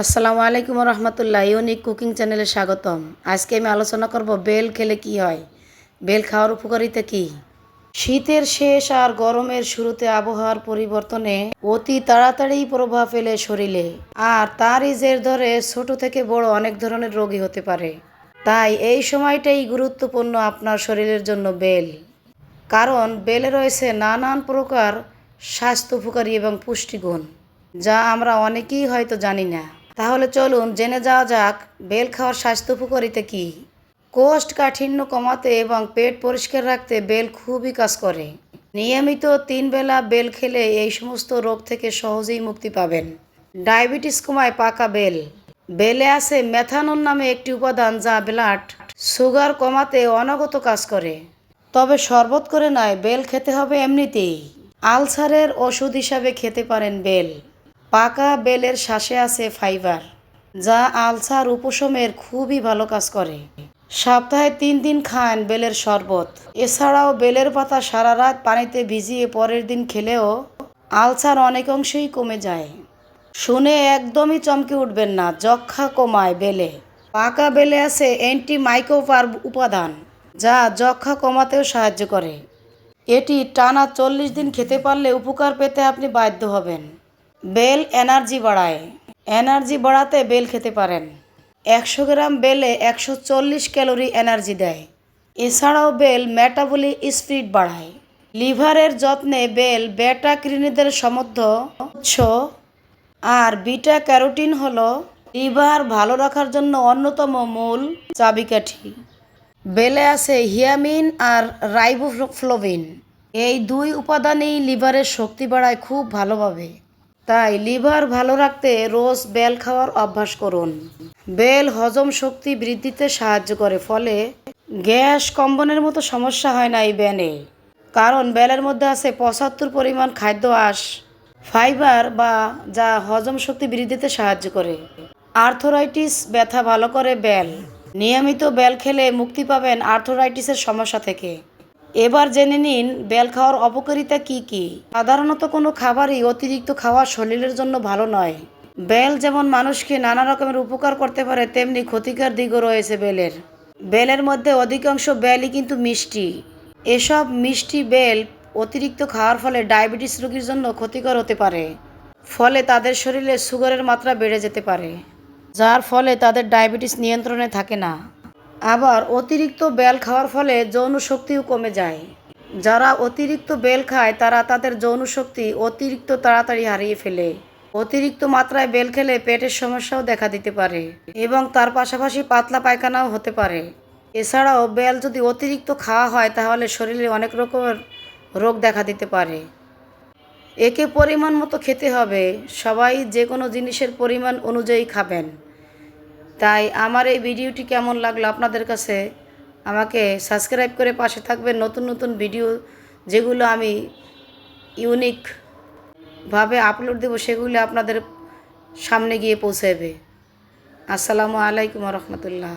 আসসালামু আলাইকুম রহমতুল্লাহ। Unique cooking চ্যানেলে স্বাগতম। আজকে আমি আলোচনা করব বেল খেলে কি হয়, বেল খাওয়ার উপকারিতা কি। শীতের শেষ আর গরমের শুরুতে আবহাওয়ার পরিবর্তনে অতি তাড়াতাড়ি প্রভাব ফেলে শরীরে, আর তারই জের ধরে ছোট থেকে বড় অনেক ধরনের রোগী হতে পারে। তাই এই সময়টাই গুরুত্বপূর্ণ আপনার শরীরের জন্য বেল, কারণ বেলে রয়েছে নানান প্রকার স্বাস্থ্য উপকারী এবং পুষ্টিগুণ, যা আমরা অনেকেই হয়তো জানি না। তাহলে চলুন জেনে যাওয়া যাক বেল খাওয়ার স্বাস্থ্য উপকারিতা কী। কোষ্ঠকাঠিন্য কমাতে এবং পেট পরিষ্কার রাখতে বেল খুবই কাজ করে। নিয়মিত 3 বেলা বেল খেলে এই সমস্ত রোগ থেকে সহজেই মুক্তি পাবেন। ডায়াবেটিস কমায় পাকা বেল। বেলে আছে মেথানল নামে একটি উপাদান, যা ব্লাড সুগার কমাতে অনবরত কাজ করে। তবে শরবত করে নয়, বেল খেতে হবে এমনিতেই। আলসারের ওষুধ হিসাবে খেতে পারেন বেল। পাকা বেলের শ্বাসে আছে ফাইবার, যা আলসার উপশমের খুবই ভালো কাজ করে। সপ্তাহে 3 দিন খান বেলের শরবত। এছাড়াও বেলের পাতা সারা রাত পানিতে ভিজিয়ে পরের দিন খেলেও আলসার অনেক অংশেই কমে যায়। শুনে একদমই চমকে উঠবেন না, যক্ষ্মা কমায় বেলে। পাকা বেলে আছে অ্যান্টিমাইক্রোবার উপাদান, যা যক্ষ্মা কমাতেও সাহায্য করে। এটি টানা 40 দিন খেতে পারলে উপকার পেতে আপনি বাধ্য হবেন। বেল এনার্জি বাড়ায়। এনার্জি বাড়াতে বেল খেতে পারেন। 100 গ্রাম বেলে 140 ক্যালোরি এনার্জি দেয়। এছাড়াও বেল মেটাবলিক স্পিড বাড়ায়। লিভারের যত্নে বেল বেটা ক্যারোটিনের সমৃদ্ধ উৎস, আর বিটা ক্যারোটিন হলো লিভার ভালো রাখার জন্য অন্যতম মূল চাবিকাঠি। বেলে আছে হিয়ামিন আর রাইবোফ্লাভিন। এই 2 উপাদানই লিভারের শক্তি বাড়ায় খুব ভালোভাবে। তাই লিভার ভালো রাখতে রোজ বেল খাওয়ার অভ্যাস করুন। বেল হজম শক্তি বৃদ্ধিতে সাহায্য করে, ফলে গ্যাস কম্বনের মতো সমস্যা হয় না এই বেলে। কারণ বেলের মধ্যে আছে 75% খাদ্য আঁশ, ফাইবার, যা হজম শক্তি বৃদ্ধিতে সাহায্য করে। আর্থ্রাইটিস ব্যথা ভালো করে বেল। নিয়মিত বেল খেলে মুক্তি পাবেন আর্থ্রাইটিসের সমস্যা থেকে। এবার জেনে নিন বেল খাওয়ার অপকারিতা কি কি। সাধারণত কোনো খাবারই অতিরিক্ত খাওয়া শরীরের জন্য ভালো নয়। বেল যেমন মানুষকে নানা রকমের উপকার করতে পারে, তেমনি ক্ষতিকর দিকও রয়েছে বেলের। বেলের মধ্যে অধিকাংশ বেলই কিন্তু মিষ্টি। এসব মিষ্টি বেল অতিরিক্ত খাওয়ার ফলে ডায়াবেটিস রোগীর জন্য ক্ষতিকর হতে পারে। ফলে তাদের শরীরে সুগারের মাত্রা বেড়ে যেতে পারে, যার ফলে তাদের ডায়াবেটিস নিয়ন্ত্রণে থাকে না। আবার অতিরিক্ত বেল খাওয়ার ফলে যৌন শক্তিও কমে যায়। যারা অতিরিক্ত বেল খায় তারা তাদের যৌন শক্তি অতিরিক্ত তাড়াতাড়ি হারিয়ে ফেলে। অতিরিক্ত মাত্রায় বেল খেলে পেটের সমস্যাও দেখা দিতে পারে এবং তার পাশাপাশি পাতলা পায়খানাও হতে পারে। এছাড়াও বেল যদি অতিরিক্ত খাওয়া হয় তাহলে শরীরে অনেক রকমের রোগ দেখা দিতে পারে। একে পরিমাণ মতো খেতে হবে। সবাই যে কোনো জিনিসের পরিমাণ অনুযায়ী খাবেন। তাই আমার এই ভিডিওটি কেমন লাগলো আপনাদের কাছে, আমাকে সাবস্ক্রাইব করে পাশে থাকবেন। নতুন নতুন ভিডিও যেগুলো আমি ইউনিকভাবে আপলোড দেব, সেগুলো আপনাদের সামনে গিয়ে পৌঁছাবে। আসসালামু আলাইকুম রহমতুল্লাহ।